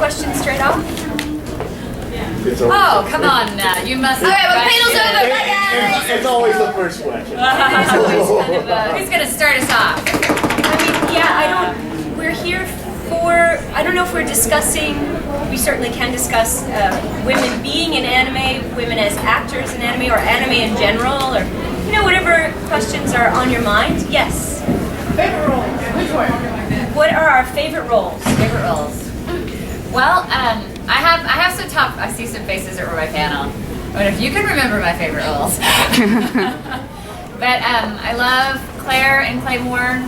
question straight off? Oh, come on now. You must. All right, well, panel's over. Bye, guys. It's always the first question. Who's going to start us off? I mean, yeah, we're here for, I don't know if we're discussing, we certainly can discuss women being in anime, women as actors in anime, or anime in general, or, you know, whatever questions are on your mind. Yes. Favorite role? Which one? What are our favorite roles? Favorite roles. Well, I have some top. I see some faces over my panel. But if you can remember my favorite roles. But I love Claire and Claymore.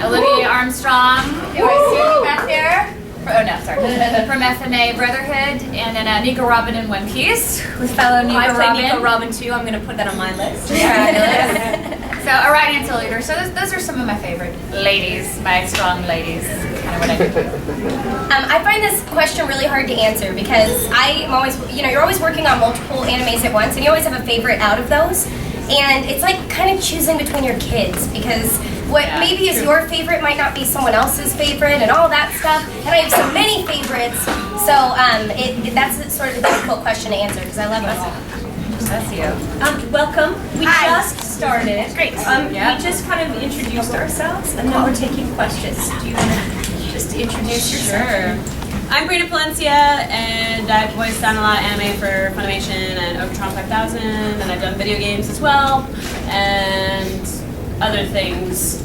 Olivia Armstrong, who I see back there. Oh no, sorry. From FMA Brotherhood, and then Nico Robin in One Piece with fellow Nico Robin. I play Nico Robin too. I'm going to put that on my list. So Orion Leader. So those are some of my favorite ladies, my strong ladies. Kind of what I do. I find this question really hard to answer because I'm always, you're always working on multiple animes at once, and you always have a favorite out of those. And it's like kind of choosing between your kids because what maybe is your favorite might not be someone else's favorite and all that stuff. And I have so many favorites, so that's sort of a difficult question to answer because I love them all. That's you. Welcome. We just started. Great. We just kind of introduced ourselves, and now we're taking questions. Do you want to just introduce yourself? Sure. I'm Brina Palencia, and I've voiced on a lot of anime for Funimation and Overtron 5000, and I've done video games as well, and other things.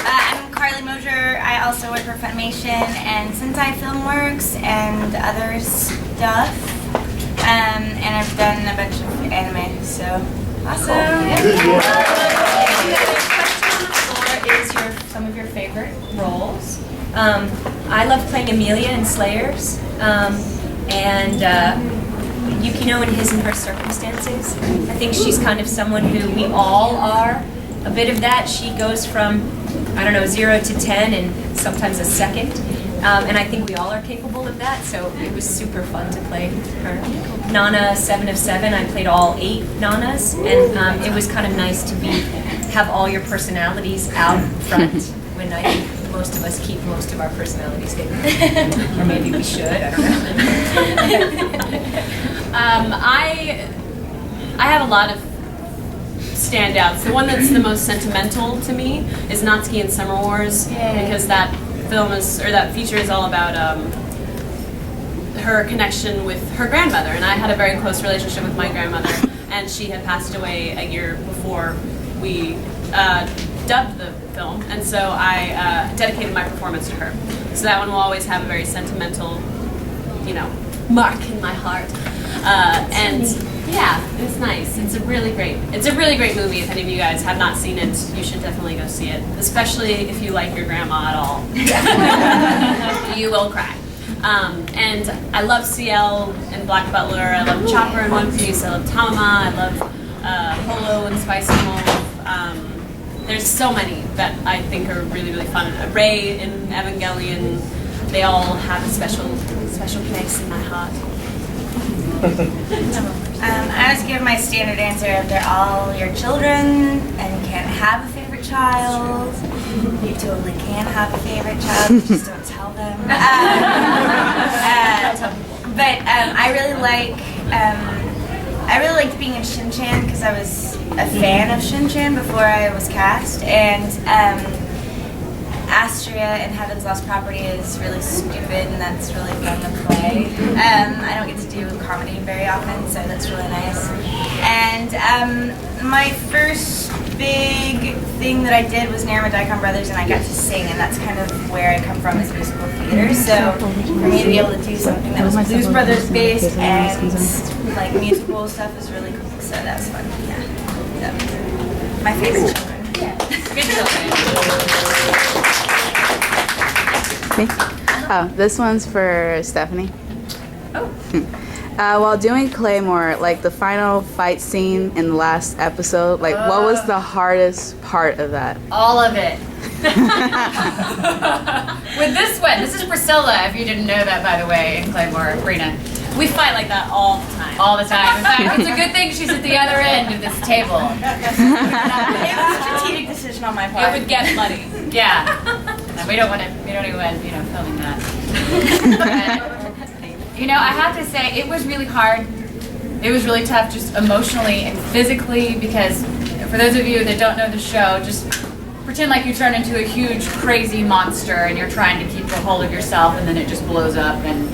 I'm Carly Mosier. I also work for Funimation and Sentai Filmworks and other stuff. And I've done a bunch of anime, so awesome. Is some of your favorite roles? I love playing Amelia in Slayers, and Yukino in His and Her Circumstances. I think she's kind of someone who we all are. A bit of that. She goes from, 0 to 10 in sometimes a second. And I think we all are capable of that, so it was super fun to play her. Nana, 7 of 7, I played all 8 Nanas, and it was kind of nice to have all your personalities out front when I think most of us keep most of our personalities hidden. Or maybe we should, I don't know. I have a lot of standouts. The one that's the most sentimental to me is Natsuki in Summer Wars, because that feature is all about her connection with her grandmother, and I had a very close relationship with my grandmother, and she had passed away a year before we dubbed the film, and so I dedicated my performance to her. So that one will always have a very sentimental, mark in my heart. And yeah, it's nice. It's a really great movie. If any of you guys have not seen it, you should definitely go see it, especially if you like your grandma at all. You will cry. And I love CL and Black Butler. I love Chopper in One Piece. I love Tamama. I love Holo and Spice Wolf. There's so many that I think are really, really fun. Ray in Evangelion. They all have a special place in my heart. I always give my standard answer of they're all your children and you can't have a favorite child. You totally can have a favorite child, you just don't tell them. But I really liked being in Shin-chan because I was a fan of Shin-chan before I was cast, and Astria in Heaven's Lost Property is really stupid and that's really fun to play. I don't get to do comedy very often, so that's really nice. And my first big thing that I did was Narama Daikon Brothers, and I got to sing, and that's kind of where I come from, is musical theater. So for me to be able to do something that was Blues Brothers based and like musical stuff is really cool. So that was fun. Yeah. So, my favorite children. Yeah. Good children. Me? Oh, this one's for Stephanie. Oh. While doing Claymore, like the final fight scene in the last episode, like what was the hardest part of that? All of it. With this one, this is Priscilla, if you didn't know that, by the way, in Claymore, Brina. We fight like that all the time. All the time. In fact, it's a good thing she's at the other end of this table. It was a strategic decision on my part. It would get bloody. Yeah. And we don't even, filming that. But, I have to say, it was really hard. It was really tough just emotionally and physically because for those of you that don't know the show, just pretend like you turn into a huge crazy monster and you're trying to keep a hold of yourself and then it just blows up and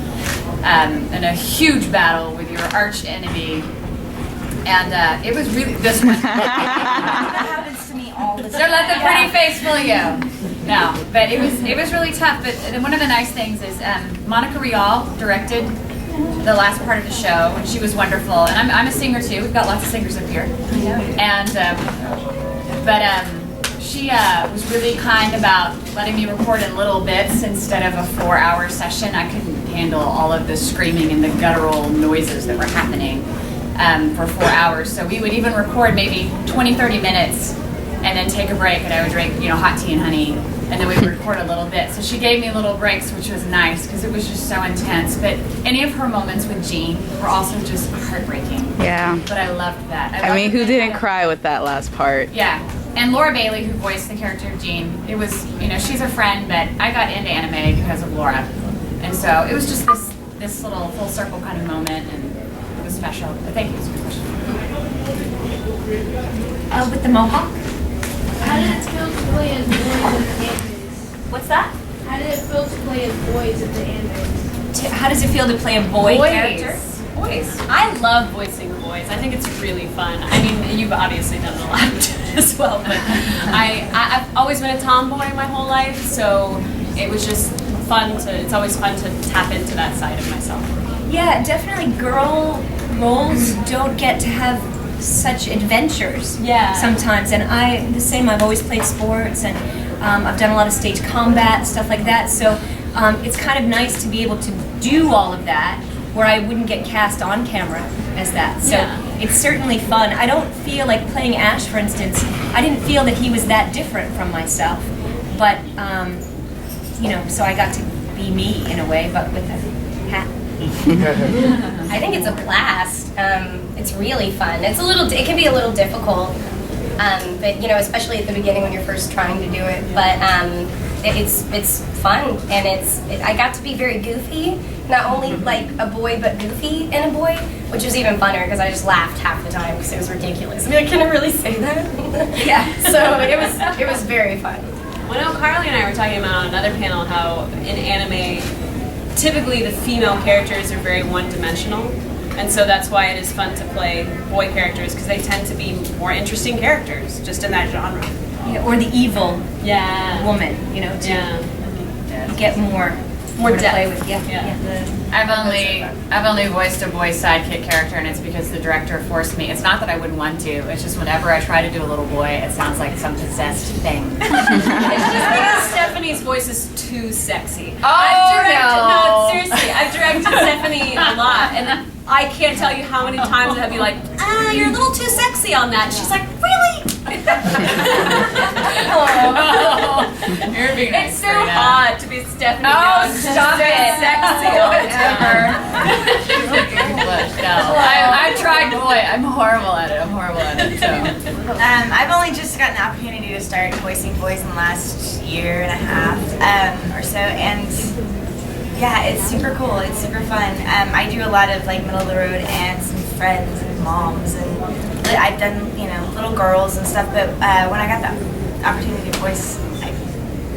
in a huge battle with your arch enemy. And it was really this one. That happens to me all the time. Don't let the pretty face fool you. No, but it was really tough. But one of the nice things is Monica Rial directed the last part of the show, and she was wonderful. And I'm a singer too. We've got lots of singers up here. And she was really kind about letting me record in little bits instead of a 4-hour session. I couldn't handle all of the screaming and the guttural noises that were happening for 4 hours. So we would even record maybe 20-30 minutes and then take a break, and I would drink, hot tea and honey, and then we would record a little bit. So she gave me little breaks, which was nice because it was just so intense. But any of her moments with Jean were also just heartbreaking. Yeah. But I loved that. I mean, who didn't cry with that last part? Yeah. And Laura Bailey, who voiced the character of Jean, it was, she's a friend, but I got into anime because of Laura. And so it was just this little full circle kind of moment, and it was special. But thank you. It was a good question. With the mohawk? How did it feel to play as boys in the animes? What's that? How did it feel to play as boys in the animes? How does it feel to play a boy character? Boys. I love voicing boys. I think it's really fun. I mean, you've obviously done it a lot as well, but I've always been a tomboy my whole life, so it was just fun it's always fun to tap into that side of myself. Yeah, definitely girl roles don't get to have such adventures sometimes, and the same. I've always played sports, and I've done a lot of stage combat, stuff like that, so it's kind of nice to be able to do all of that where I wouldn't get cast on camera as that. So it's certainly fun. I don't feel like playing Ash, for instance, I didn't feel that he was that different from myself, but so I got to be me in a way, but with a hat. I think it's a blast. It's really fun. It can be a little difficult, but especially at the beginning when you're first trying to do it. But it's fun, and I got to be very goofy. Not only like a boy, but goofy in a boy, which was even funner because I just laughed half the time because it was ridiculous. I mean, can I really say that? Yeah. So it was very fun. Well, I know Carly and I were talking about on another panel how in anime, typically the female characters are very one-dimensional, and so that's why it is fun to play boy characters because they tend to be more interesting characters just in that genre. Yeah, or the evil woman, to get more to play with. I've only voiced a boy sidekick character, and it's because the director forced me. It's not that I wouldn't want to. It's just whenever I try to do a little boy, it sounds like some possessed thing. It's just because Stephanie's voice is too sexy. No, seriously, I've directed Stephanie a lot, and I can't tell you how many times I'd be like, you're a little too sexy on that. And she's like, really? You're being nice. It's so hard to be Stephanie. Oh, stop it. Sexy or whatever. No, I tried boy. I'm horrible at it. So. I've only just gotten the opportunity to start voicing boys in the last year and a half or so, and yeah, it's super cool. It's super fun. I do a lot of like middle of the road aunts and friends and moms, and I've done little girls and stuff. But when I got the opportunity to voice like a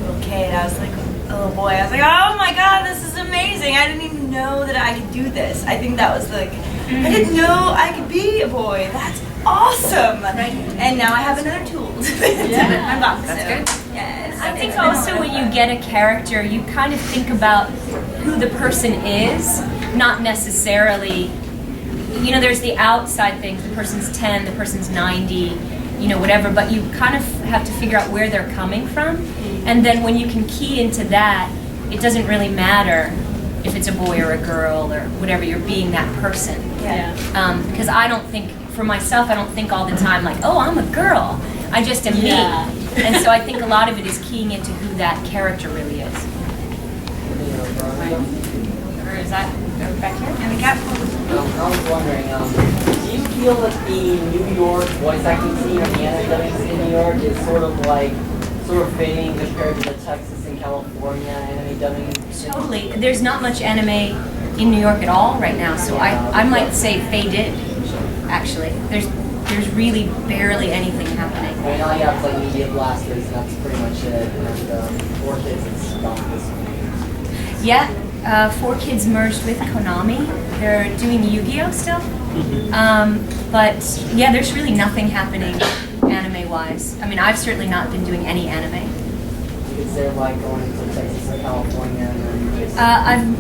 little kid, I was like a little boy. I was like, oh my god, this is amazing! I didn't even know that I could do this. I think that was I didn't know I could be a boy. That's awesome! And now I have another tool to put in my box. That's good. Yes. I think also when you get a character, you kind of think about who the person is, not necessarily, there's the outside things, the person's 10, the person's 90, whatever, but you kind of have to figure out where they're coming from, and then when you can key into that, it doesn't really matter if it's a boy or a girl or whatever, you're being that person. Because I don't think, for myself, I don't think all the time like, oh, I'm a girl. I just am me. And so I think a lot of it is keying into who that character really is. Or is that back here. And we got I was wondering, do you feel that the New York voice acting scene or the anime dubbing scene in New York is sort of fading compared to the Texas and California anime dubbing? Totally. There's not much anime in New York at all right now, so I might say faded. Actually, there's really barely anything happening. I mean, all you have is like Media Blasters, and that's pretty much it. And 4Kids is gone this week. Yeah, 4Kids merged with Konami. They're doing Yu-Gi-Oh still. But yeah, there's really nothing happening anime-wise. I mean, I've certainly not been doing any anime. Is there like going to Texas or California and then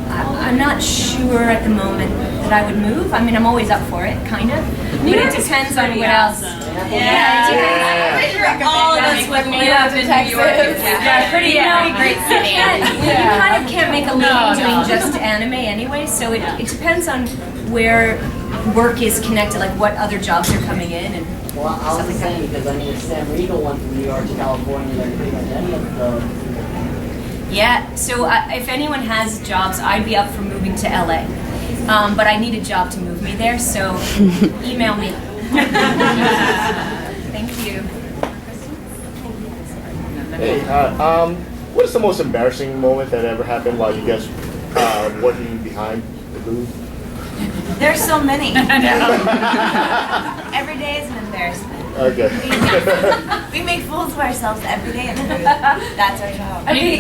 I'm not sure at the moment that I would move. I mean, I'm always up for it, kind of. But it depends on what else. All of us would meet up in New York. Pretty great city. You kind of can't make a living doing just anime anyway, so it depends on where work is connected, like what other jobs are coming in. And well, I was just saying because I mean, if Sam Riegel went from New York to California, then pretty much any of the. Yeah, so if anyone has jobs, I'd be up for moving to LA. But I need a job to move me there, so email me. Thank you. Hey, what is the most embarrassing moment that ever happened while you guys working behind the booth? There's so many. Every day is an embarrassment. Okay. We make fools of ourselves every day in the booth. That's our job. Do you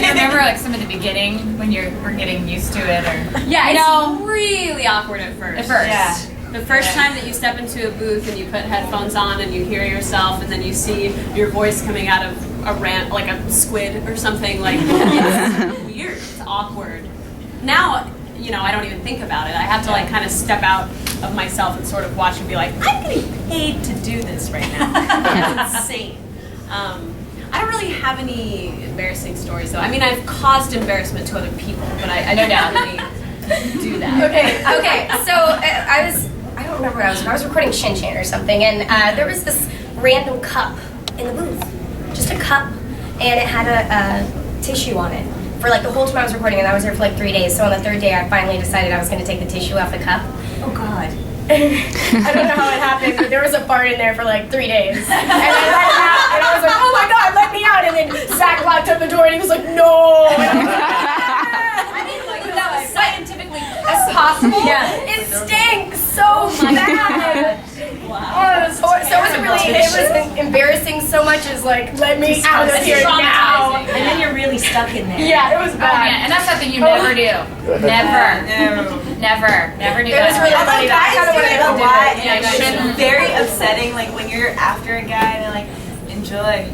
remember like some of the beginning when we're getting used to it, or Yeah, it's really awkward at first. at first? Yeah. The first time that you step into a booth and you put headphones on and you hear yourself and then you see your voice coming out of a rant, like a squid or something, like it's weird, it's awkward. Now, you know, I don't even think about it. I have to like kind of step out of myself and sort of watch and be like, I'm getting paid to do this right now. That's insane. I don't really have any embarrassing stories though. I mean, I've caused embarrassment to other people, but I don't really do that. Okay. So I don't remember what I was recording Shin-chan or something, and there was this random cup in the booth, just a cup, and it had a tissue on it for like the whole time I was recording, and I was there for like 3 days. So on the third day, I finally decided I was going to take the tissue off the cup. Oh God. I don't know how it happened, but there was a fart in there for like 3 days. And I let it out, and I was like, oh my God, let me out. And then Zach locked up the door, and he was like, no. I mean, like that was scientifically as possible. Yeah. It stinks so bad. Wow. So it wasn't really, it wasn't embarrassing so much as like, let me out of here now. And then you're really stuck in there. Yeah, it was Oh bad. yeah, and that's something you never do. Never. Never do It was that. really Although funny. guys That's do kinda it what I a did. lot, Yeah, and guys it's do it. very upsetting. Like when you're after a guy and they're like, enjoy.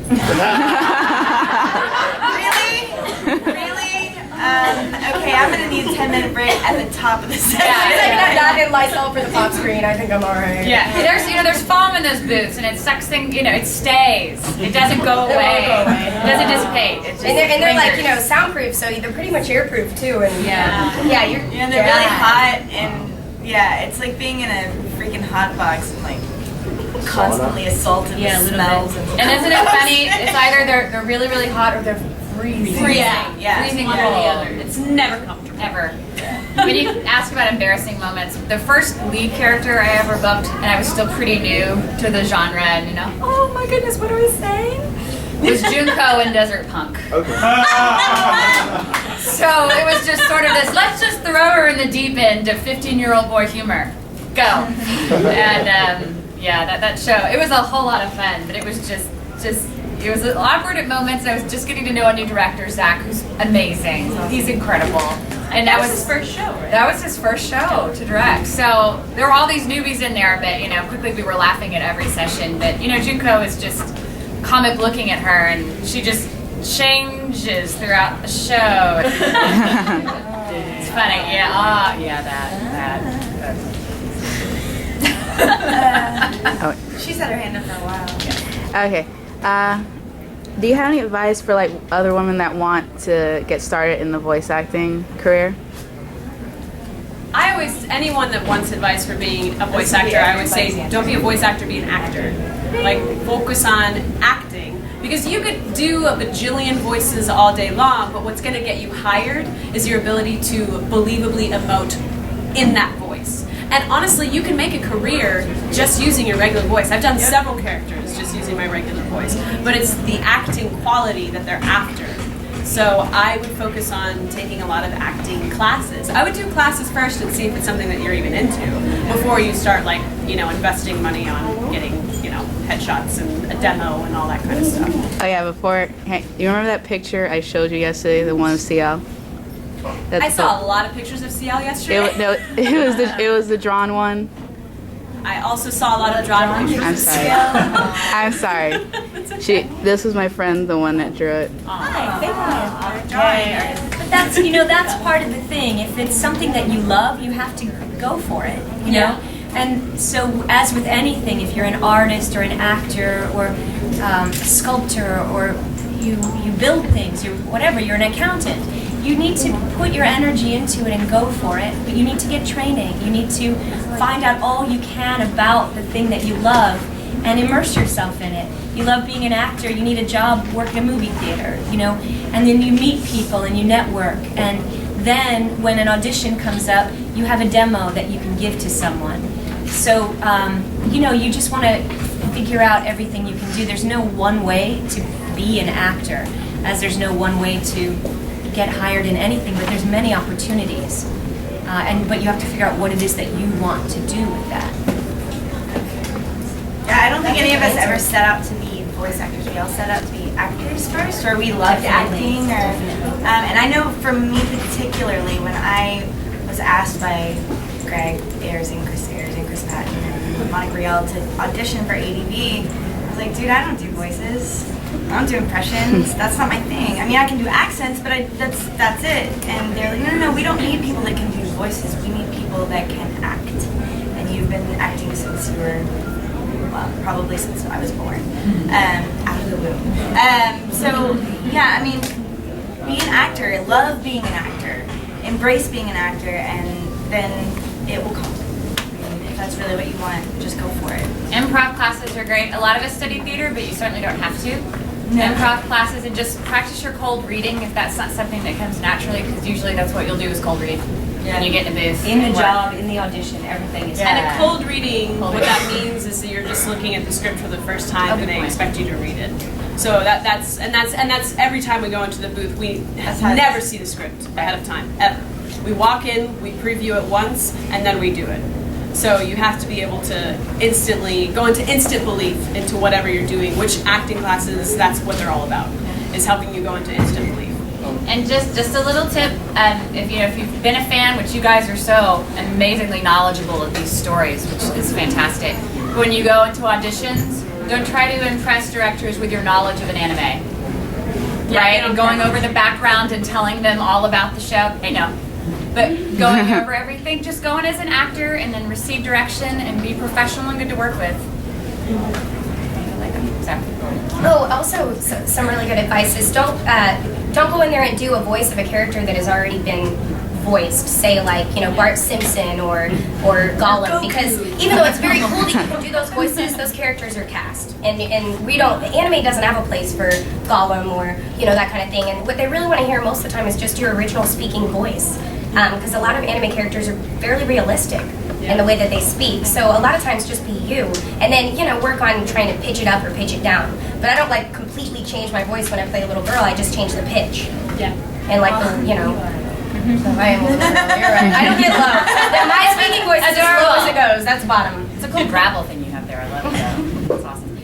Really? Okay, I'm gonna need a 10-minute break at the top of the session. She's like that and Lysol for the pop screen. I think I'm alright. Yeah, there's foam in those booths, and it sucks things. It stays. It doesn't go away. It doesn't dissipate. It just And they're like, lingers. soundproof, so they're pretty much airproof too. And Yeah. yeah, you're. Yeah, they're really hot, and yeah, it's like being in a freaking hot box and like constantly assaulted with smells. And isn't it funny? It's either they're really really hot or they're freezing. Yeah. Freezing One or the other. It's never comfortable. Ever. When you ask about embarrassing moments, the first lead character I ever booked, and I was still pretty new to the genre, and oh my goodness, what are we saying? Was Junko in Desert Punk. Okay. So it was just sort of this, let's just throw her in the deep end of 15-year-old boy humor. Go. And yeah, that show, it was a whole lot of fun, but it was just it was awkward at moments. I was just getting to know a new director, Zach, who's amazing. He's incredible. And that was his first show, right? That was his first show to direct. So there were all these newbies in there, but quickly we were laughing at every session. But Junko is just comic looking at her, and she just changes throughout the show. It's funny, yeah. That. She's had her hand up for a while. Okay. Do you have any advice for like other women that want to get started in the voice acting career? Anyone that wants advice for being a voice actor, I would say don't be a voice actor, be an actor. Like focus on acting, Because you could do a bajillion voices all day long, but what's going to get you hired is your ability to believably emote in that voice. And honestly, you can make a career just using your regular voice. I've done several characters just using my regular voice, but it's the acting quality that they're after. So I would focus on taking a lot of acting classes. I would do classes first and see if it's something that you're even into before you start, like, you know, investing money on getting, you know, headshots and a demo and all that kind of stuff. Oh yeah, before, hey, you remember that picture I showed you yesterday, the one of CL? I saw a lot of pictures of CL yesterday. It was the drawn one. I also saw a lot of drawn pictures I'm of sorry. CL. I'm sorry. This was my friend, the one that drew it. Hi, thank you. But that's, you know, that's part of the thing. If it's something that you love, you have to go for it, you know? And so, as with anything, if you're an artist or an actor or a sculptor or you build things, you're whatever, you're an accountant, you need to put your energy into it and go for it, but you need to get training. You need to find out all you can about the thing that you love and immerse yourself in it. You love being an actor, you need a job working a movie theater, you know, and then you meet people and you network, and then when an audition comes up, you have a demo that you can give to someone. So, you know, you just want to figure out everything you can do. There's no one way to be an actor, as there's no one way to get hired in anything, but there's many opportunities. But you have to figure out what it is that you want to do with that. Yeah, I don't think any of us ever set out to be voice actors. We all set out to be actors first, or we loved acting. And I know for me particularly, when I was asked by Greg Ayers and Chris Patton and Monica Riel to audition for ADV, I was like, dude, I don't do voices. I don't do impressions. That's not my thing. I mean, I can do accents, but that's it. And they're like, no, we don't need people that can do voices. We need people that can act. And you've been acting since you were, well, probably since I was born, out of the womb. So, yeah, I mean, be an actor. Love being an actor. Embrace being an actor, and then it will come. If that's really what you want, just go for it. Improv classes are great. A lot of us study theater, but you certainly don't have to. No. Improv classes, and just practice your cold reading if that's not something that comes naturally, because usually that's what you'll do is cold read. Yeah. When you get in a booth. In the job, in the audition, everything is And a cold reading, what that means is that you're just looking at the script for the first time and they expect you to read it. So that's every time we go into the booth, we never see the script ahead of time, ever. We walk in, we preview it once, and then we do it. So you have to be able to instantly go into instant belief into whatever you're doing, which acting classes, that's what they're all about, is helping you go into instant belief. And just a little tip, if you've been a fan, which you guys are so amazingly knowledgeable of these stories, which is fantastic. When you go into auditions, don't try to impress directors with your knowledge of an anime, right? And going over the background and telling them all about the show. Hey, no. But going over everything, just go in as an actor and then receive direction and be professional and good to work with. Oh, also some really good advice is don't go in there and do a voice of a character that has already been voiced. Say like, you know, Bart Simpson or Gollum, because even though it's very cool that you can do those voices, those characters are cast, and we don't. Anime doesn't have a place for Gollum or, you know, that kind of thing. And what they really want to hear most of the time is just your original speaking voice, because a lot of anime characters are fairly realistic in the way that they speak. So a lot of times just be you, and then, you know, work on trying to pitch it up or pitch it down. But I don't like completely change my voice when I play a little girl. I just change the pitch. Yeah. And like the, you know. So I am a little girl. You're right. I don't get low. My speaking voice is as low as it goes. That's bottom. It's a cool gravel thing you have there. I love it. That's awesome.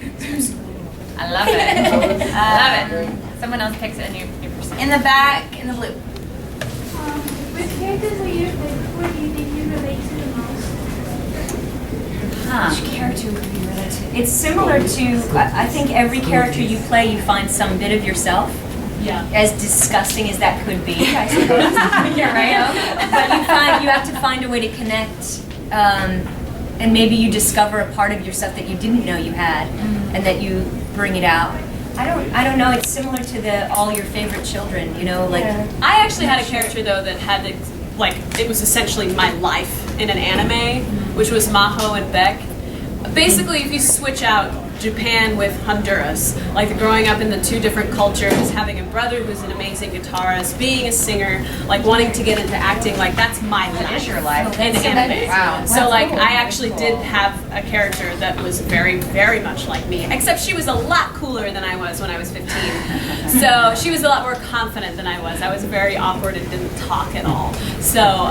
I love it. I love it. Someone else picks a new person. In the back, in the blue. Which characters are your favorite? Do you think you relate to the most? Which character would you relate to? It's similar to, I think every character you play, you find some bit of yourself. Yeah. As disgusting as that could be, I suppose. You're right. But you have to find a way to connect, and maybe you discover a part of yourself that you didn't know you had, and that you bring it out. I don't know. It's similar to all your favorite children. You know, like I actually had a character though that had it was essentially my life in an anime, which was Maho and Beck. Basically, if you switch out Japan with Honduras. Like growing up in the two different cultures, having a brother who's an amazing guitarist, being a singer, like wanting to get into acting, like that's my life. That is your life. In anime. Wow. So like I actually did have a character that was very, very much like me, except she was a lot cooler than I was when I was 15. So she was a lot more confident than I was. I was very awkward and didn't talk at all. So,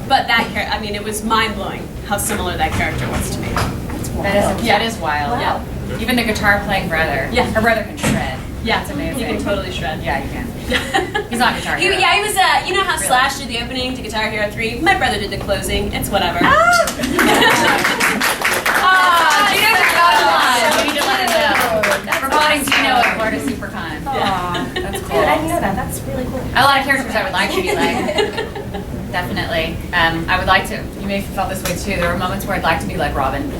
but that character, I mean, it was mind-blowing how similar that character was to me. That is wild. Yeah. Even the guitar playing brother. Yeah. Her brother can shred. Yeah, That's amazing. he can totally shred. Yeah, you can. He's not Guitar Hero. He was, you know how Slash did the opening to Guitar Hero 3? My brother did the closing. It's whatever. Gina forgot. We need to let her know. We're calling Gino at Florida SuperCon. Yeah. That's cool. Dude, I didn't know that. That's really cool. A lot of characters I would like to be like. Definitely. I would like to. You may have felt this way too. There were moments where I'd like to be like Robin.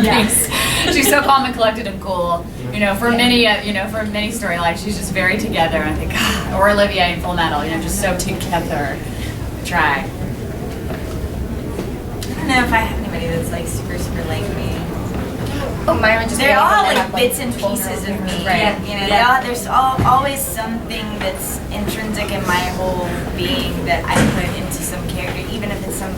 Yes. She's so calm and collected and cool. You know, for many storylines, she's just very together. And I think, or Olivia in Full Metal. You know, just so together. Try. I don't know if I have anybody that's like super like me. Oh, mine just They're all like bits and pieces of me. Right. You know, there's always something that's intrinsic in my whole being that I put into some character, even if it's some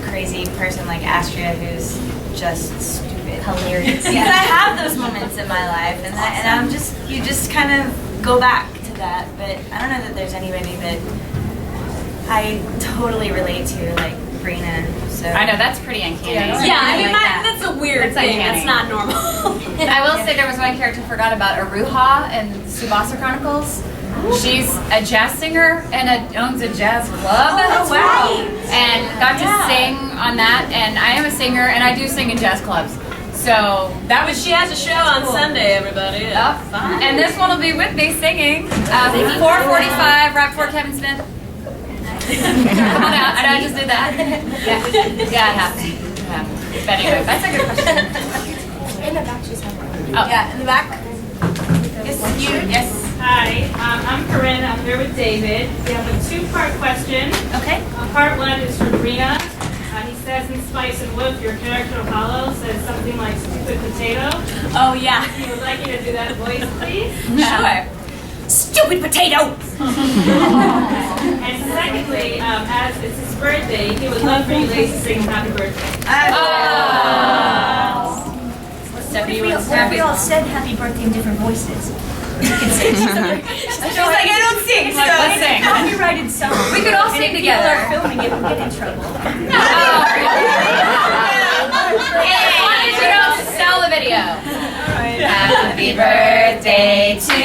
crazy person like Astria who's just stupid. Hilarious. Because I have those moments in my life, and I'm just, you just kind of go back to that. But I don't know that there's anybody that I totally relate to, like Brina. So I know, that's pretty uncanny. Yeah, I mean, that's a weird That's thing. uncanny. That's not normal. I will say there was one character I forgot about, Aruha in Tsubasa Chronicles. She's a jazz singer and owns a jazz club. Oh, wow. And got to sing on that, and I am a singer, and I do sing in jazz clubs. So that was She has a show on Sunday, everybody. up. And this one will be with me singing 4:45 right before Kevin Smith. Come on out. I know I just did that. Yeah, it happens. Yeah. But anyway, that's a good question. In the back, she's having Oh. Yeah, in the back. Yes, you. Yes. Hi, I'm Corinne. I'm here with David. We have a two-part question. Okay. Part one is from Rena. He says in Spice and Wolf, your character Hollow says something like stupid potato. Oh, yeah. He would like you to do that voice, please. Sure. Stupid potato! And secondly, as it's his birthday, he would love for you ladies to sing happy birthday. What if we all said happy birthday in different voices? You can sing. She's like, I don't sing, so Let's it's a sing. copyrighted song. We could all And sing if together. people are filming it, we'll get in trouble. As long as you don't sell the video. Happy birthday to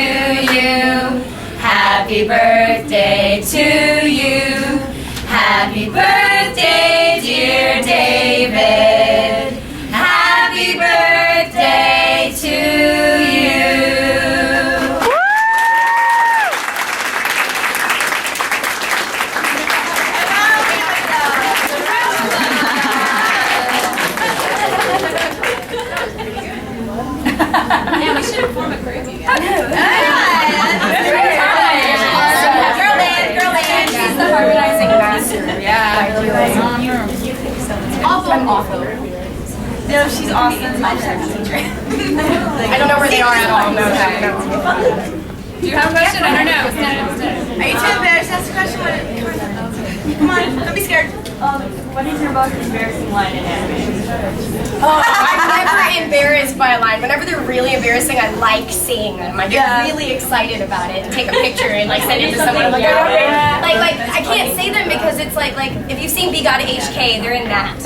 you. Happy birthday to you. Happy birthday, dear David. Happy birthday to you. Yeah, we should form a group, you guys. Girl band, she's the harmonizing master. Awful. No, she's awesome. My teacher. I don't know where they are at all. Do you have a question? I don't know. Are you too embarrassed to ask a question? Come on, don't be scared. What is your most embarrassing line in anime? Oh, I'm never embarrassed by a line. Whenever they're really embarrassing, I like seeing them. I get really excited about it and take a picture and like send it to someone. I'm like, like I can't say them because it's like if you've seen Be Gotta HK, they're in that.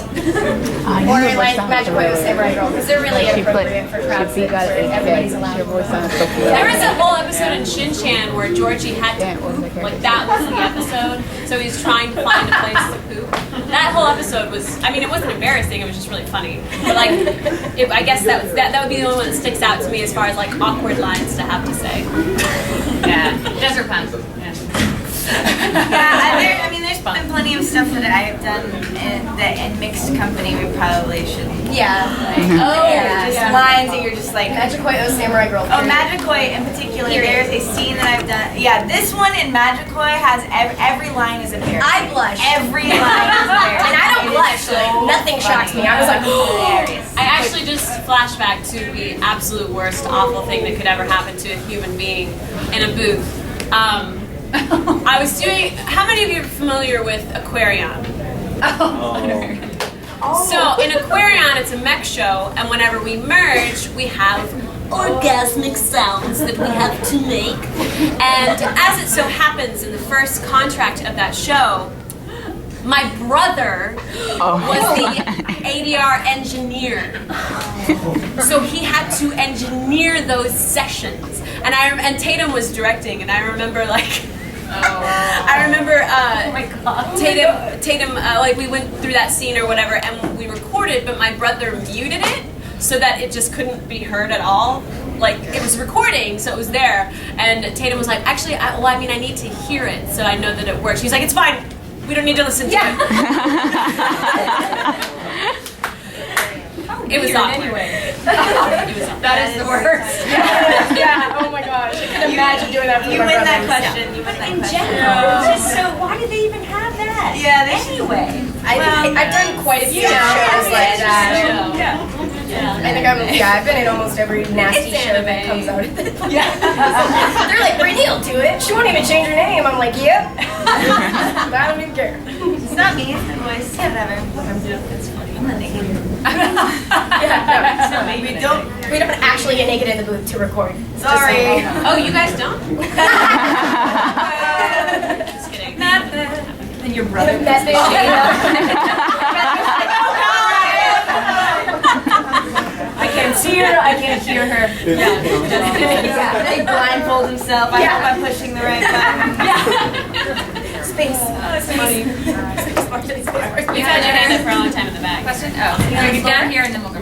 Or in like Magic Way with Samurai Girl because they're really inappropriate for crowds that everybody's allowed. There was a whole episode in Shin-chan where Georgie had to poop. Like, that was the episode. So he's trying to find a place to poop. That whole episode was, I mean, it wasn't embarrassing, it was just really funny. But like, I guess that would be the only one that sticks out to me as far as like awkward lines to have to say. Yeah. Desert Pun. Yeah. Yeah, I mean, there's fun. And plenty of stuff that I have done in mixed company we probably shouldn't. Yeah. Just lines that you're just like. Magikoi O Samurai Girl. Oh, Magikoi in particular, there's a scene that I've done. Yeah, this one in Magikoi has every line is a parody. I blush. Every line is a parody. And I don't blush. Like, nothing shocks me. I was like, hilarious. I actually just flashed back to the absolute worst, awful thing that could ever happen to a human being in a booth. I was doing. How many of you are familiar with Aquarion? So in Aquarion, it's a mech show, and whenever we merge, we have orgasmic sounds that we have to make. And as it so happens, in the first contract of that show, my brother was the ADR engineer. So he had to engineer those sessions. And Tatum was directing, and I remember Tatum, like we went through that scene or whatever, and we recorded, but my brother muted it so that it just couldn't be heard at all. Like, it was recording, so it was there. And Tatum was like, actually, I need to hear it so I know that it works. She's like, it's fine. We don't need to listen to it. It was awkward. Anyway. That is the worst. yeah, oh my gosh. I can imagine doing that for You my win that brothers. question. You win that In question. general, it's just so why did they even have that? Yeah, they Anyway. I've done quite a few shows like that. I've been in almost every nasty show that comes out. They're like, bring Neil to it. She won't even change her name. I'm like, yep. I don't even care. It's not me, it's my voice. Whatever. That's funny. I'm not naked. We don't actually get naked in the booth to record. Sorry. Oh, you guys don't? Just kidding. And your brother. I can't see her, I can't hear her. He blindfolds himself. I hope I'm pushing the right button. Space. It's funny. You've had your hand up for a long time in the back. Question? Oh, You're down here and then we'll go.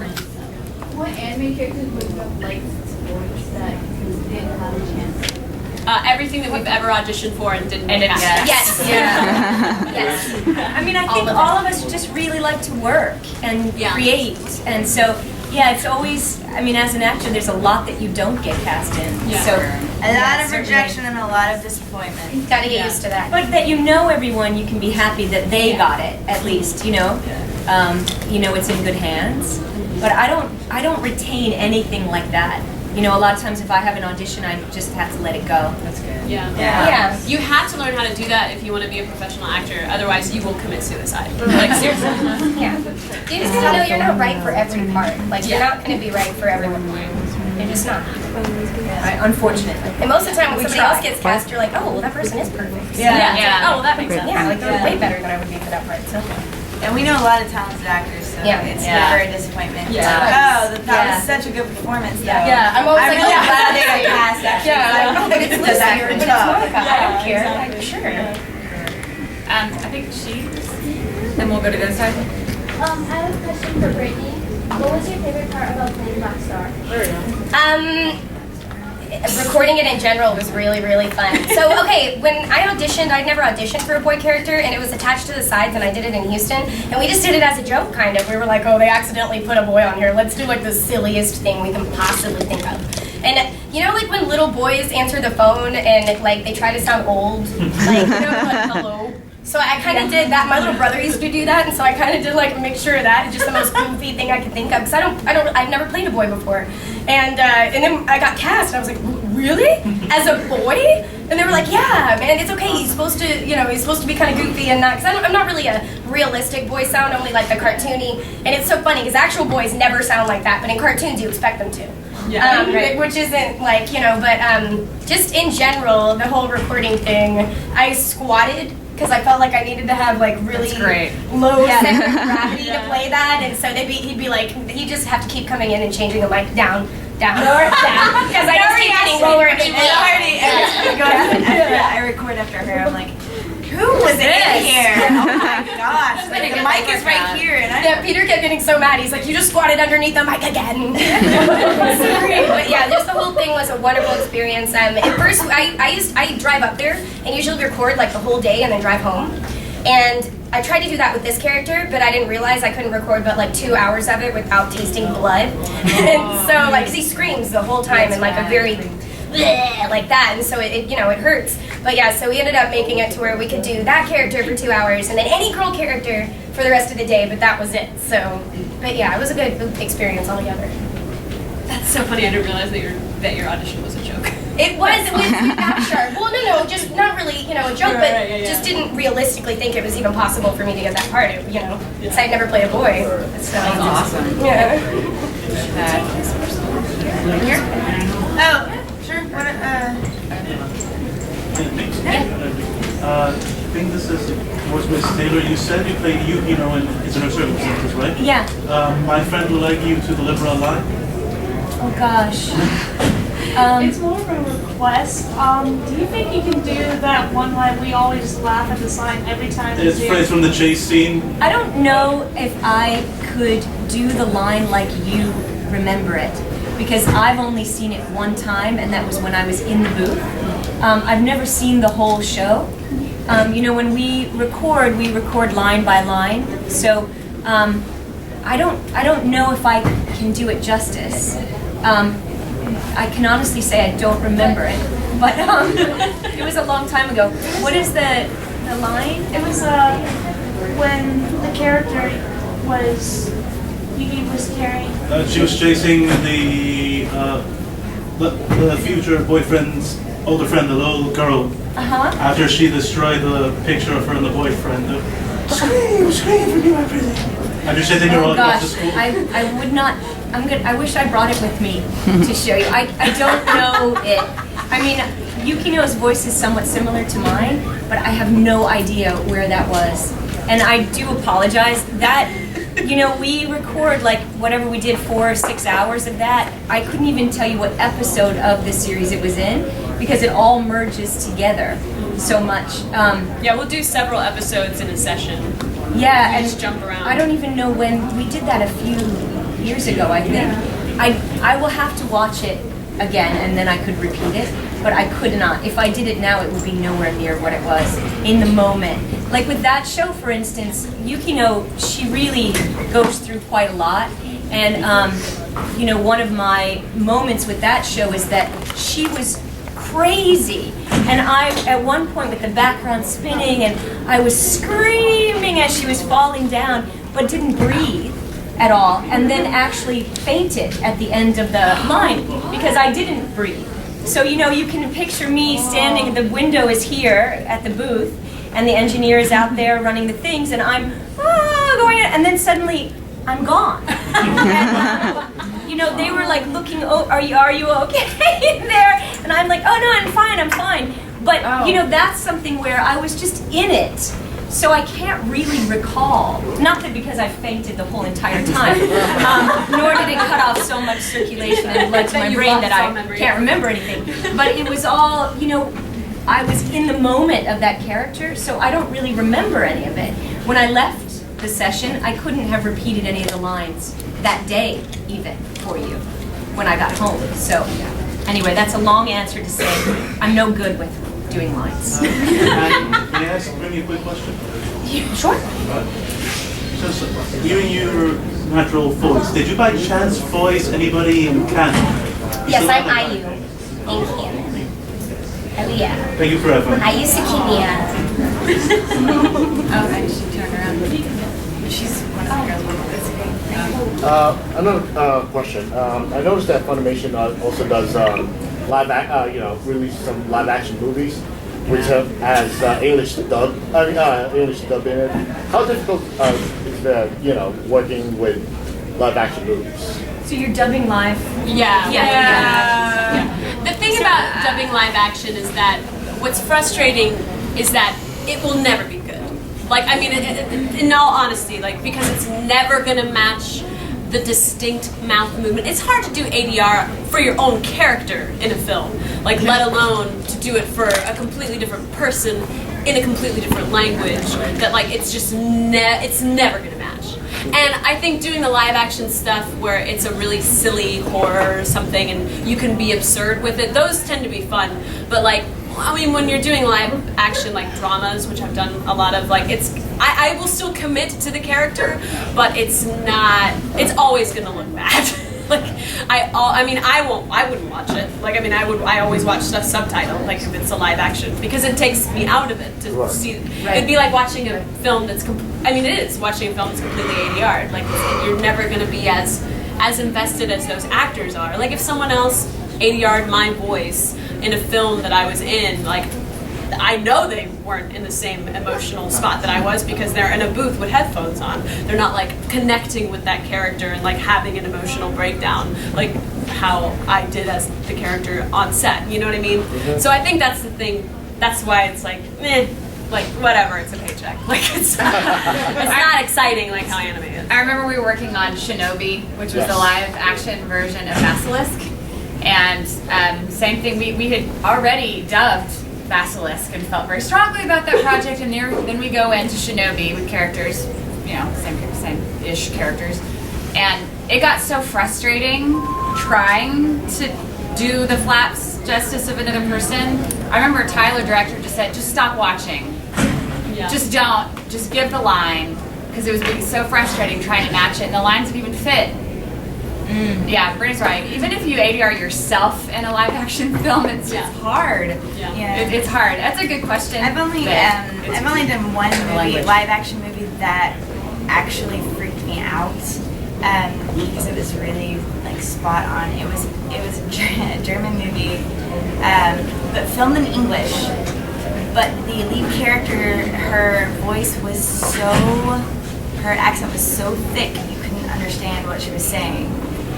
What anime characters would you have liked to voice that you didn't have a chance? Everything that we've ever auditioned for and didn't cast. Yes. Yes. I mean, I think all of us just really like to work and create. And so, yeah, it's always, I mean, as an actor, there's a lot that you don't get cast in. Yeah. So, A lot of rejection and a lot of disappointment. Gotta get used to that. but that you know everyone, you can be happy that they got it, at least, you know? You know it's in good hands. But I don't retain anything like that. You know, a lot of times if I have an audition, I just have to let it go. That's good. Yeah. You have to learn how to do that if you want to be a professional actor. Otherwise, you will commit suicide. Like, seriously. Yeah. You just gotta know you're not right for every part. Like, you're not gonna be right for everyone. You're just not. Unfortunately. And most of the time when somebody else gets cast, you're like, oh, well, that person is perfect. Yeah. Oh, well, that makes sense. Yeah, like they're way better than I would be for that part. So. And we know a lot of talented actors, so it's never a disappointment. It's like, oh, that was such a good performance, though. Yeah, I'm always I'm like, really oh, glad they got cast, actually. Yeah, Like, but it's the Lucy actor or it's tough. Monica. I don't care. Like, sure. I think she. Then we'll go to this side. I have a question for Brittany. What was your favorite part about playing Rockstar? Recording it in general was really, really fun. So, okay, when I auditioned, I'd never auditioned for a boy character, and it was attached to the sides, and I did it in Houston, and we just did it as a joke, kind of. We were like, oh, they accidentally put a boy on here. Let's do, like, the silliest thing we can possibly think of. And, you know, like, when little boys answer the phone, and, like, they try to sound old? Like, you know, like, hello? So I kind of did that. My little brother used to do that, and so I kind of did like a mixture of that. It's just the most goofy thing I could think of because I've never played a boy before, and then I got cast, and I was like, really? As a boy? And they were like, yeah, man, it's okay. He's supposed to, he's supposed to be kind of goofy and not, because I'm not really a realistic voice sound, only like the cartoony. And it's so funny because actual boys never sound like that, but in cartoons you expect them to. Yeah, which isn't like, but just in general, the whole recording thing, I squatted because I felt like I needed to have like really low center of gravity to play that, and so he'd be like, he'd just have to keep coming in and changing the mic down, lower, down, because I just keep getting lower and I record after her. I'm like, who was in here? Oh my gosh! Like, the mic is right here, and Peter kept getting so mad. He's like, you just squatted underneath the mic again. But yeah, just the whole thing was a wonderful experience. At first, I drive up there and usually record like the whole day and then drive home. And I tried to do that with this character, but I didn't realize I couldn't record but like 2 hours of it without tasting blood. And so like, 'cause he screams the whole time in like a very bleh, like that, and so it you know, it hurts. But yeah, so we ended up making it to where we could do that character for 2 hours and then any girl character for the rest of the day, but that was it. So, but yeah, it was a good experience altogether. That's so funny. I didn't realize that your audition was a joke. It was with that sharp. Well, no, just not really, you know, a joke, but just didn't realistically think it was even possible for me to get that part. You know, because I'd never played a boy. So That's awesome. Yeah. Here? Oh, sure. I think this is towards Miss Taylor. You said you played Yukino in Inner Circumstances, right? Yeah. My friend would like you to deliver a line. Oh gosh. It's more of a request. Do you think you can do that one line we always laugh at the sign every time we It's do? phrase from the chase scene. I don't know if I could do the line like you remember it, because I've only seen it one time, and that was when I was in the booth. I've never seen the whole show. You know, when we record line by line. So I don't know if I can do it justice. I can honestly say I don't remember it, but it was a long time ago. What is the line? It was when the character was Yuki was carrying. She was chasing the future boyfriend's older friend, the little girl. After she destroyed the picture of her and the boyfriend. Scream for me, my pretty. After chasing her off to school. I would not. I wish I brought it with me to show you. I don't know it. I mean, Yukino's voice is somewhat similar to mine, but I have no idea where that was. And I do apologize. That, you know, we record like whatever we did 4 or 6 hours of that. I couldn't even tell you what episode of this series it was in because it all merges together so much. Yeah, we'll do several episodes in a session. Yeah, You and just jump around. I don't even know when we did that a few years ago, I think. I will have to watch it again and then I could repeat it, but I could not. If I did it now, it would be nowhere near what it was in the moment. Like with that show, for instance, Yukino, she really goes through quite a lot. And, you know, one of my moments with that show is that she was crazy. And I, at one point with the background spinning, and I was screaming as she was falling down, but didn't breathe at all, and then actually fainted at the end of the line because I didn't breathe. So, you know, you can picture me standing, the window is here at the booth, and the engineer is out there running the things, and I'm going, and then suddenly I'm gone. And, you know, they were like looking, oh, are you okay in there? And I'm like, oh no, I'm fine. But, you know, that's something where I was just in it. So I can't really recall, not that because I fainted the whole entire time, nor did it cut off so much circulation and blood to my brain that I can't remember anything. But it was all, you know, I was in the moment of that character, so I don't really remember any of it. When I left the session, I couldn't have repeated any of the lines that day, even, for you, when I got home. So anyway, that's a long answer to say I'm no good with doing lines. Can I ask maybe a quick question? Sure. Just you and your natural voice, did you by chance voice anybody in canon? Yes, I'm Ayu in canon. Oh yeah. Thank you forever. Ayu Sakimiya. Okay, she turned around. She's one of the girls with this. Another question. I noticed that Funimation also does release some live action movies, which has English dub. English dub in it. How difficult is that? Working with live action movies? So you're dubbing live? Yeah. The thing about dubbing live action is that what's frustrating is that it will never be good. Like, I mean, in all honesty, like, because it's never gonna match the distinct mouth movement. It's hard to do ADR for your own character in a film, like, let alone to do it for a completely different person in a completely different language. That, like, it's just it's never gonna match. And I think doing the live action stuff where it's a really silly horror or something and you can be absurd with it, those tend to be fun. But like I mean, when you're doing live action like dramas, which I've done a lot of, like I will still commit to the character, but it's always gonna look bad. Like I wouldn't watch it. Like I always watch stuff subtitled, like if it's a live action, because it takes me out of it to see. Right. It'd be like watching a film that's it is watching a film that's completely ADR'd. Like you're never gonna be as invested as those actors are. Like if someone else ADR'd my voice in a film that I was in, like I know they weren't in the same emotional spot that I was, because they're in a booth with headphones on. They're not like connecting with that character and like having an emotional breakdown like how I did as the character on set. You know what I mean? Mm-hmm. So I think that's the thing. That's why it's like, like whatever, it's a paycheck. Like it's not exciting like how anime is. I remember we were working on Shinobi, which was the live action version of Basilisk, and same thing. We had already dubbed Basilisk and felt very strongly about that project, and then we go into Shinobi with characters, same-ish characters, and it got so frustrating trying to do the flaps justice of another person. I remember Tyler, director, just said, just stop watching. Yeah. Just don't. Just give the line, because it was being so frustrating trying to match it, and the lines didn't even fit. Yeah, Brittany's right. Even if you ADR yourself in a live action film, it's hard. Yeah. It's hard. That's a good question. I've only done one movie, live action movie that actually freaked me out because it was really like spot on. It was a German movie, but filmed in English. But the lead character, her accent was so thick you couldn't understand what she was saying.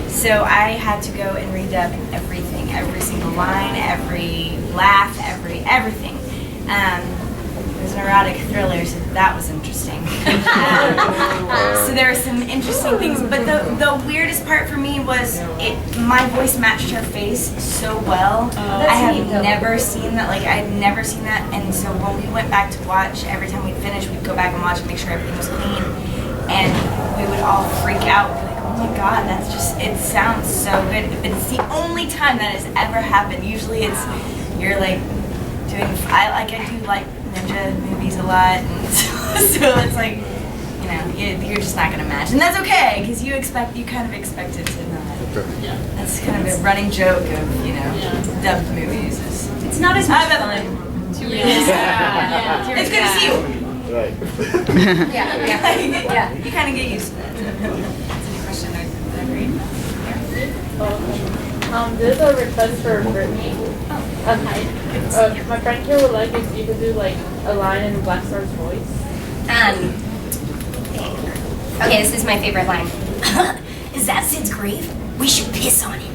So I had to go and redub everything, every single line, every laugh, everything. It was an erotic thriller, so that was interesting. So there were some interesting things, but the weirdest part for me was my voice matched her face so well. I have never seen that, and so when we went back to watch, every time we'd finish, we'd go back and watch and make sure everything was clean, and we would all freak out. Oh my god, it sounds so good. But it's the only time that has ever happened. Usually you're like doing, I do like ninja movies a lot, and so it's like, you're just not going to match. And that's okay, because you kind of expect it to not. Yeah. That's kind of a running joke of, dubbed movies. It's not as much fun. It's good to see you. Right. Yeah. You kind of get used to that. There's a request for Brittany. My friend here would like if you could do like a line in Black Star's voice. Okay, this is my favorite line. Is that Sid's grave? We should piss on it.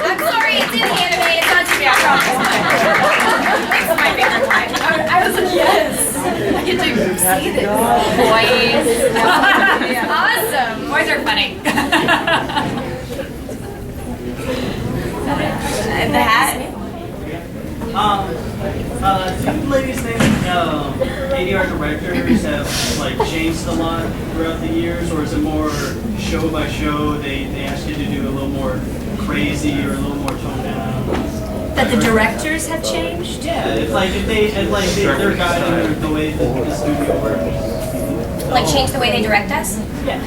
I'm sorry, it's in the anime. It's not to be. I promise. It's my favorite line. I was like, yes. I get to see this. Boys. Awesome. Boys are funny. And the hat. Do you ladies think ADR directors have changed a lot throughout the years, or is it more show by show? They ask you to do a little more crazy or a little more toned down. That the directors have changed? Yeah, they're guiding the way that the studio works. Like change the way they direct us? Yeah.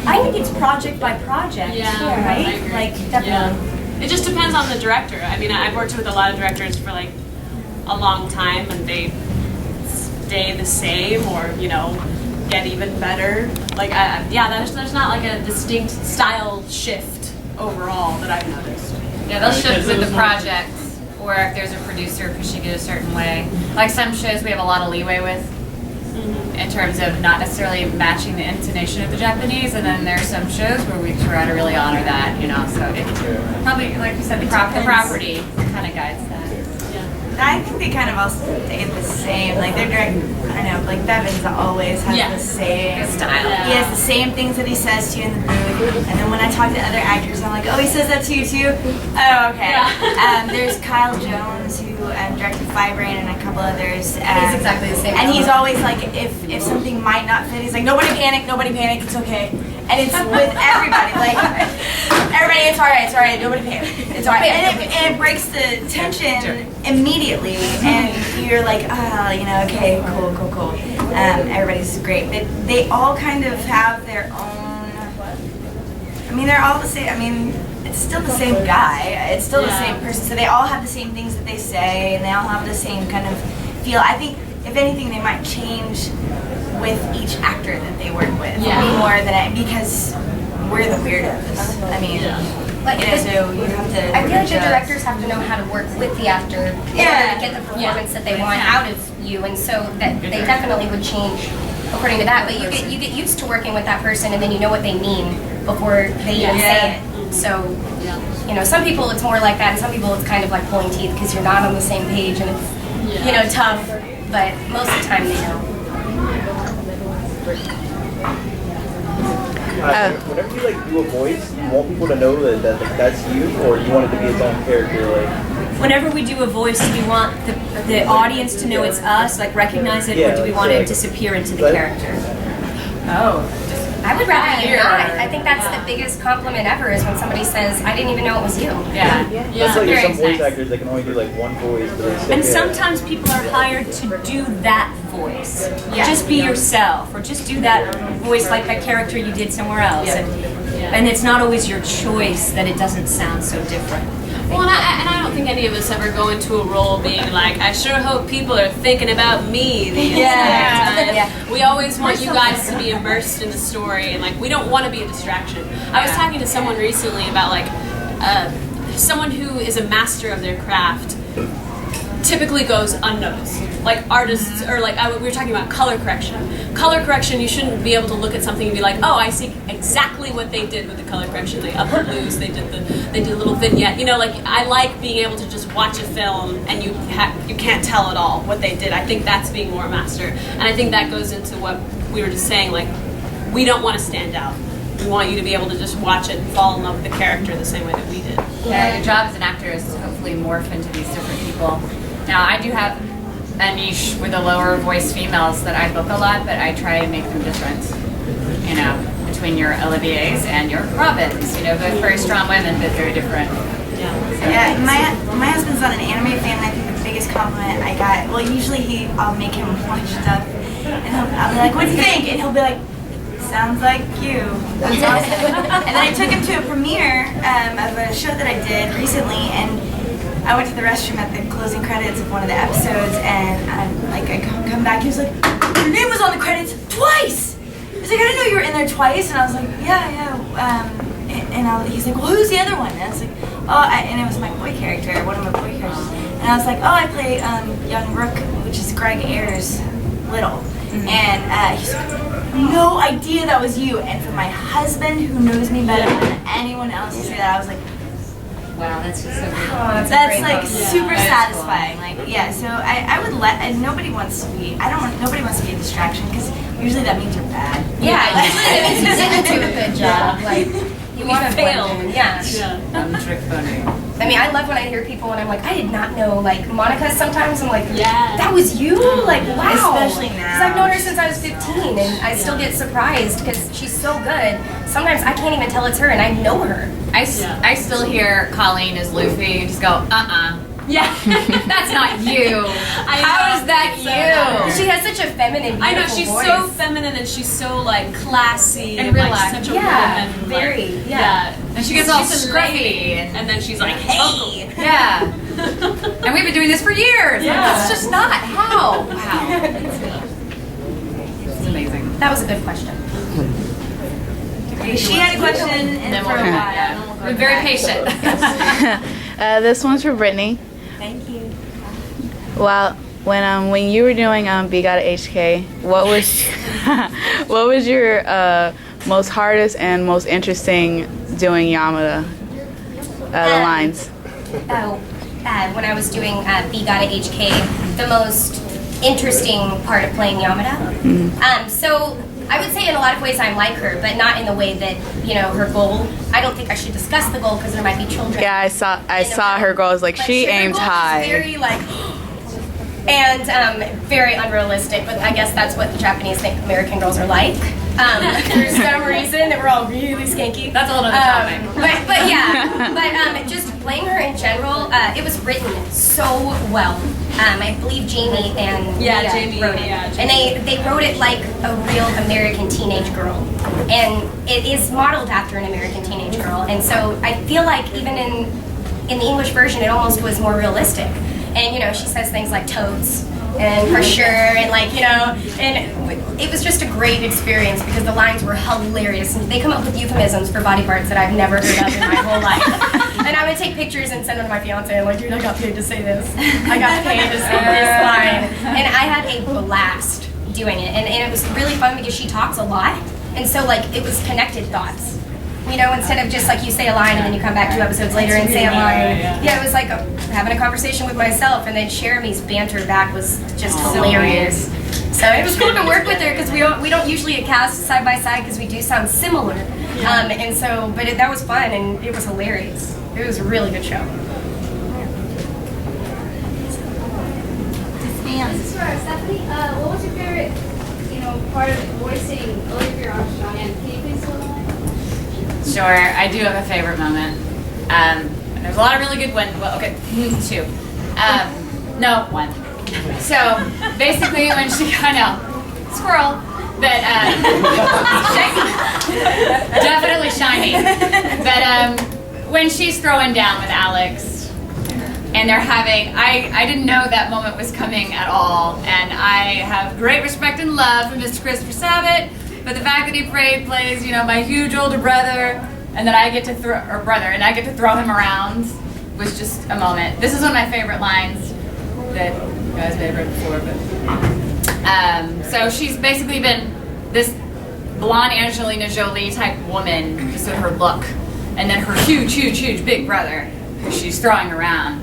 I think it's project by project. Yeah, right? Like definitely. Yeah. It just depends on the director. I mean, I've worked with a lot of directors for like a long time, and they stay the same or get even better. Like there's not like a distinct style shift overall that I've noticed. Yeah, they'll shift with the project, or if there's a producer pushing it a certain way. Like some shows we have a lot of leeway with, in terms of not necessarily matching the intonation of the Japanese, and then there's some shows where we try to really honor that, So it probably, like you said, the property kind of guides that. I think they kind of all stay the same. Like they're direct. I don't know. Like Bevins always has the same style. He has the same things that he says to you in the booth. And then when I talk to other actors, I'm like, oh, he says that to you too. Oh, okay. Yeah. There's Kyle Jones who directed Firebrain and a couple others. He's exactly the same. And he's always like, if something might not fit, he's like, nobody panic, it's okay. and it's with everybody. Like everybody, it's alright, nobody pay. It's alright, and it breaks the tension immediately, and you're like, okay, cool. Everybody's great, but they all kind of have their own. I mean, they're all the same. I mean, it's still the same guy. It's still the same person. So they all have the same things that they say, and they all have the same kind of feel. I think, if anything, they might change with each actor that they work with more than because we're the weirdos. I mean, so you have to. I feel like the directors have to know how to work with the actor in order to get the performance that they want out of you, and so that they definitely would change according to that. But you get used to working with that person, and then you know what they mean before they even say it. So, some people it's more like that, and some people it's kind of like pulling teeth because you're not on the same page, and it's tough. But most of the time they know. Whenever you do a voice, you want people to know that that's you, or you want it to be its own character. Whenever we do a voice, do we want the audience to know it's us, recognize it, or do we want it to disappear into the character? I would rather you not. I think that's the biggest compliment ever is when somebody says, I didn't even know it was you. It's like there's some voice actors that can only do one voice. And sometimes people are hired to do that voice. Just be yourself, or just do that voice like that character you did somewhere else. And it's not always your choice that it doesn't sound so different. Well, and I don't think any of us ever go into a role being like, I sure hope people are thinking about me the entire time. We always want you guys to be immersed in the story, and we don't want to be a distraction. I was talking to someone recently about someone who is a master of their craft typically goes unnoticed. Artists, or we were talking about color correction. Color correction, you shouldn't be able to look at something and be like, oh, I see exactly what they did with the color correction. They upped the blues, they did a little vignette. I like being able to just watch a film and you can't tell at all what they did. I think that's being more a master. And I think that goes into what we were just saying, we don't want to stand out. We want you to be able to just watch it and fall in love with the character the same way that we did. Yeah, your job as an actor is to hopefully morph into these different people. Now, I do have a niche with the lower voice females that I book a lot, but I try and make them different, between your Oliviers and your Robins, both very strong women, but very different. My husband's not an anime fan, and I think the biggest compliment I got, usually I'll make him watch stuff, and I'll be like, what do you think? And he'll be like, sounds like you. That's awesome. And then I took him to a premiere of a show that I did recently, and I went to the restroom at the closing credits of one of the episodes, and I come back, he was like, your name was on the credits twice! He's like, I didn't know you were in there twice, and I was like, he's like, well, who's the other one? And I was like, and it was my boy character, one of my boy characters, and I was like, I play young Rook, which is Greg Ayers' little, and he's like, no idea that was you, and for my husband, who knows me better than anyone else, to say that, I was like, wow, that's just so good. That's super satisfying. So I would nobody wants to be a distraction, because usually that means you're bad. Usually that means you didn't do a good job. You want to fail. I'm trick pony. I mean, I love when I hear people and I'm like, I did not know, Monica sometimes, I'm like, that was you? Wow. Especially now. Because I've known her since I was 15, and I still get surprised because she's so good. Sometimes I can't even tell it's her, and I know her. I still hear Colleen as Luffy and just go, Yeah, that's not you. How is that you? She has such a feminine, beautiful I know, she's voice. so feminine, and she's so classy and relaxed. such a woman. Very. And she gets all scruffy, and then she's like, hey. Yeah. And we've been doing this for years. That's just not how. Wow. It's amazing. That was a good question. She had a question, and for a while. We're very patient. This one's for Brittany. Thank you. Well, when you were doing Be Gotta HK, what was your most hardest and most interesting doing Yamada the lines? When I was doing Be Gotta HK, the most interesting part of playing Yamada. So I would say in a lot of ways I'm like her, but not in the way that, her goal. I don't think I should discuss the goal because there might be children. Yeah, I saw her goal. Like, she aimed high. Very and very unrealistic, but I guess that's what the Japanese think American girls are like. for some reason. They were all really skanky. That's a whole other topic. But yeah, but just playing her in general, it was written so well. I believe Jamie and Mia wrote it. And they wrote it like a real American teenage girl. And it is modeled after an American teenage girl. And so I feel like even in the English version, it almost was more realistic. And, you know, she says things like toads and for sure, and like, you know, and it was just a great experience because the lines were hilarious. And they come up with euphemisms for body parts that I've never heard of in my whole life. And I would take pictures and send them to my fiance. I'm like, dude, I got paid to say this. I got paid to say this line. And I had a blast doing it. And it was really fun because she talks a lot. And so, like, it was connected thoughts. You know, instead of just like you say a line and then you come back 2 episodes later and say a line. Yeah, it was like having a conversation with myself, and then Jeremy's banter back was just hilarious. So it was cool to work with her because we don't usually cast side by side because we do sound similar. And so, but that was fun and it was hilarious. It was a really good show. This is for Stephanie. What was your favorite, part of voicing Olivia Armstrong? And can you please tell me? Sure, I do have a favorite moment. There's a lot of really good ones. Well, okay, 2. No, 1. So basically, when she squirrel, but definitely shiny. But when she's throwing down with Alex, and they're having, I didn't know that moment was coming at all, and I have great respect and love for Mr. Christopher Sabat. But the fact that he plays, my huge older brother, and that I get to I get to throw him around, was just a moment. This is one of my favorite lines that you guys may have read before. But so she's basically been this blonde Angelina Jolie type woman, just with her look, and then her huge big brother, who she's throwing around,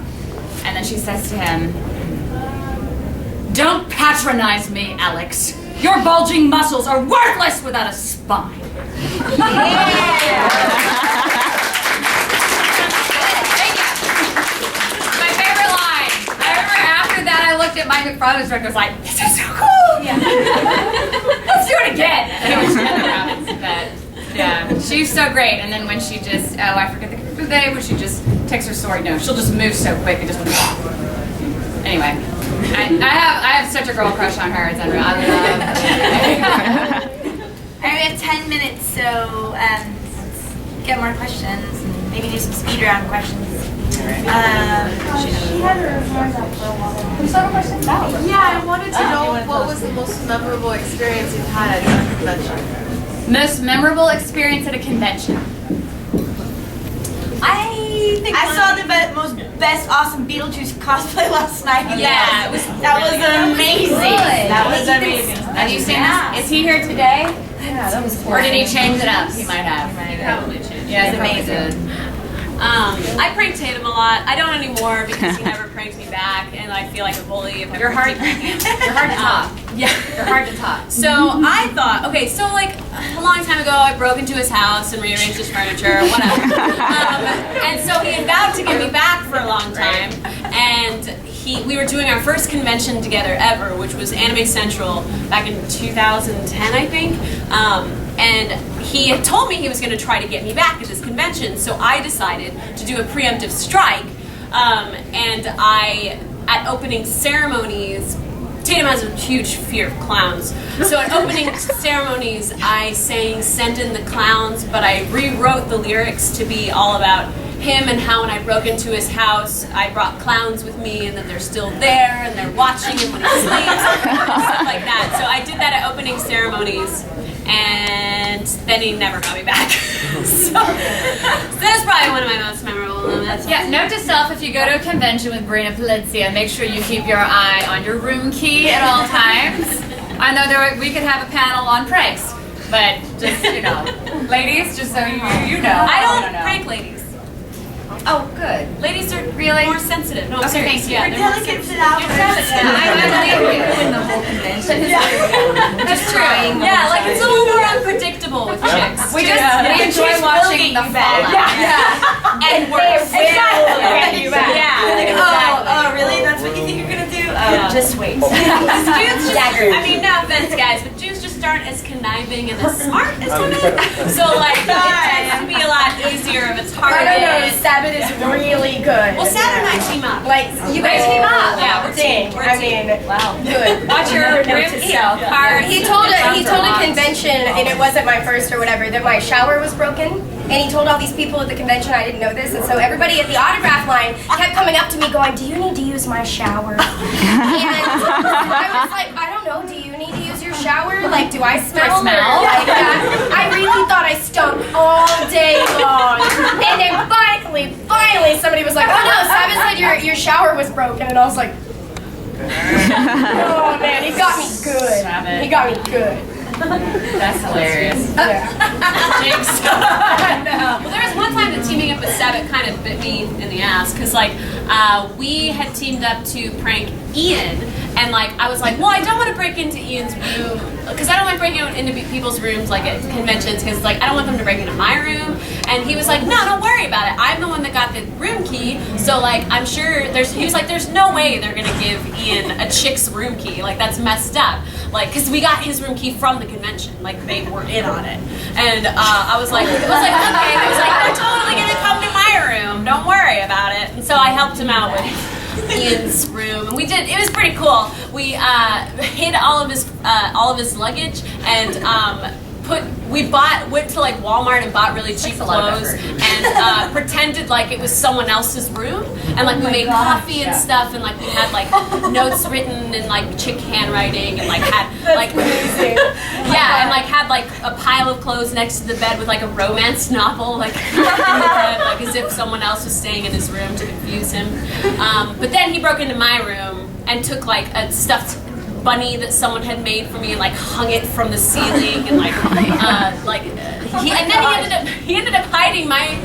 and then she says to him, "Don't patronize me, Alex. Your bulging muscles are worthless without a spine." Yeah! Thank you. My favorite line. I remember after that I looked at Mike McFarlane's director and was like, "This is so cool! Yeah. Let's do it again!" Anyway, she had the rabbits, but yeah, she's so great. And then when she just, I forget the day, where she just takes her sword. No, she'll just move so quick and just anyway. I have such a girl crush on her. It's unreal. I love We have 10 minutes, so let's get more questions. Maybe do some speed round questions. She had her hands up for a while. Who's have a question? Yeah, I wanted to know what was the most memorable experience you've had at a convention? Most memorable experience at a convention. I saw the most best awesome Beetlejuice cosplay last night. Yeah, that was amazing. That was amazing. Have you seen this? Is he here today? Yeah, that was Or did he change it up? He might have. He probably changed it. Yeah, it's amazing. I pranked Tatum a lot. I don't anymore because he never pranks me back, and I feel like a bully if I You're hard to top. Yeah. You're hard to top. So I thought, okay, so like a long time ago, I broke into his house and rearranged his furniture, whatever. And so he had vowed to give me back for a long time, and we were doing our first convention together ever, which was Anime Central back in 2010, I think. And he had told me he was going to try to get me back at this convention, so I decided to do a preemptive strike. And at opening ceremonies, Tatum has a huge fear of clowns. So at opening ceremonies, I sang "Send in the Clowns," but I rewrote the lyrics to be all about him and how when I broke into his house, I brought clowns with me and that they're still there and they're watching him when he sleeps and stuff like that. So I did that at opening ceremonies, and then he never got me back. So that's probably one of my most memorable moments. Yeah, note to self, if you go to a convention with Brina Palencia, make sure you keep your eye on your room key at all times. I know we could have a panel on pranks, but just, ladies, just so you know. I don't prank ladies. Oh, good. Ladies are really more sensitive. No, I'm okay, serious. thank you. Yeah, We're delicate to that. I believe you. In the whole convention. That's true. Yeah, like it's a little more unpredictable with chicks. We enjoy watching the fallout. Yeah. And worse. Exactly. Yeah. Oh, really? That's what you think you're gonna do? Just wait. Dudes just, I mean, no offense, guys, but dudes just aren't as conniving and as smart as women. So like it tends to be a lot easier if it's hard. I don't know. Sabbath is really good. Well, Saturn and I team up. Like you guys team up. Yeah, we're team. I mean, wow, good. Watch your room sell cards. He told a convention, and it wasn't my first or whatever, that my shower was broken. And he told all these people at the convention I didn't know this, and so everybody at the autograph line kept coming up to me going, "Do you need to use my shower?" And I was like, "I don't know. Do you need to use your shower? Like, do I smell?" Like that? I really thought I stunk all day long. And then finally, somebody was like, "Oh no, Sabbath said your shower was broken," and I was like, "Oh man, he got me good. He got me good." That's hilarious. Jinx. Well, there was one time that teaming up with Sabbath kind of bit me in the ass because like we had teamed up to prank Ian, and like I was like, well, I don't want to break into Ian's room because I don't like breaking into people's rooms like at conventions because like I don't want them to break into my room. And he was like, no, don't worry about it. I'm the one that got the room key, so like I'm sure he was like, there's no way they're gonna give Ian a chick's room key. Like that's messed up. Like, because we got his room key from the convention, like they were in on it, and I was like, okay. I was like, they're totally gonna come to my room. Don't worry about it. And so I helped him out with Ian's room, and we did. It was pretty cool. We hid all of his luggage and went to like Walmart and bought really cheap clothes and pretended like it was someone else's room, and like we made coffee and stuff, and like we had like notes written in like chick handwriting, and like had like yeah, and like had like a pile of clothes next to the bed with like a romance novel like in the bed, like as if someone else was staying in his room to confuse him. But then he broke into my room and took like a stuffed bunny that someone had made for me and like hung it from the ceiling and he ended up hiding my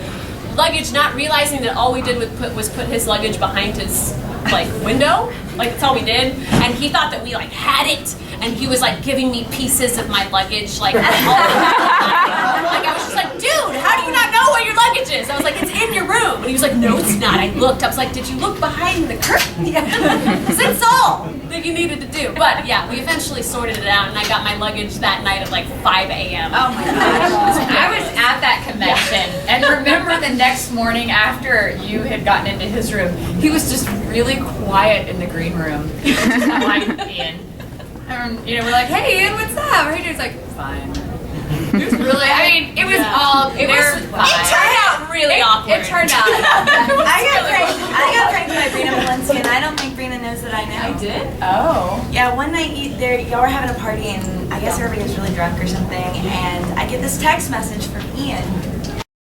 luggage, not realizing that all we did was put his luggage behind his like window. Like that's all we did, and he thought that we like had it, and he was like giving me pieces of my luggage like all the time. Like I was just like, dude, how do you not know where your luggage is? I was like, it's in your room, and he was like, no, it's not. I looked. I was like, did you look behind the curtain? Because that's all that you needed to do. But yeah, we eventually sorted it out, and I got my luggage that night at like 5 a.m. Oh my gosh. I was at that convention and remember the next morning after you had gotten into his room, he was just really quiet in the green room. Just not like Ian. And we're like, hey Ian, what's up? Right? He's like, fine. It was really, I mean, it was all, it turned out really awkward. It turned out. I got pranked by Brina Valencia, and I don't think Brina knows that I know. I did? Oh. Yeah, one night y'all were having a party, and I guess everybody was really drunk or something, and I get this text message from Ian.